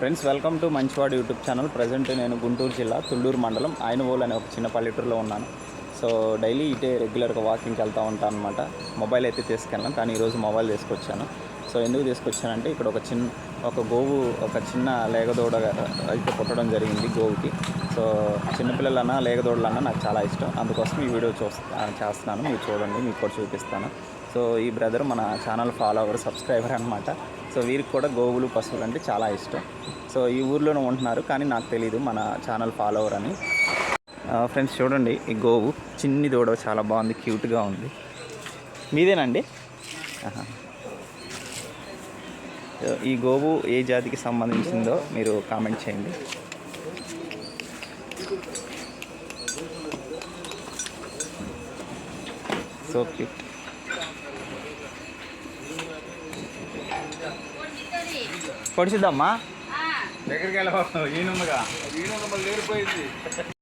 Friends, welcome to మంచివాడు YouTube channel. Present నేను గుంటూరు జిల్లా తుళ్ళూరు మండలం ఆయనవోలు అనే ఒక చిన్న పల్లెటూరులో ఉన్నాను. సో డైలీ ఇటే రెగ్యులర్గా వాకింగ్కి వెళ్తూ ఉంటాను అనమాట. మొబైల్ అయితే తీసుకెళ్ళాను, కానీ ఈరోజు మొబైల్ తీసుకొచ్చాను. సో ఎందుకు తీసుకొచ్చానంటే ఇక్కడ ఒక గోవు ఒక చిన్న లేగదూడ అయితే పుట్టడం జరిగింది గోవుకి. సో చిన్నపిల్లలన్నా లేగదూడలన్నా నాకు చాలా ఇష్టం, అందుకోసం ఈ వీడియో చేస్తున్నాను. మీరు చూడండి, మీకు కూడా చూపిస్తాను. సో ఈ బ్రదర్ మన ఛానల్ ఫాలోవర్, సబ్స్క్రైబర్ అనమాట. సో వీరికి కూడా గోవులు, పశువులు అంటే చాలా ఇష్టం. సో ఈ ఊర్లోనే ఉంటున్నారు, కానీ నాకు తెలీదు మన ఛానల్ ఫాలోవర్ అని. ఫ్రెండ్స్ చూడండి, ఈ గోవు చిన్ని దూడ చాలా బాగుంది, క్యూట్గా ఉంది. మీదేనండి? ఈ గోవు ఏ జాతికి సంబంధించిందో మీరు కామెంట్ చేయండి. So cute. పొడిచిద్దామ్మా, దగ్గరికి వెళ్ళిపోతుంది. ఈయనమ్మగా ఈయన లేరిపోయింది.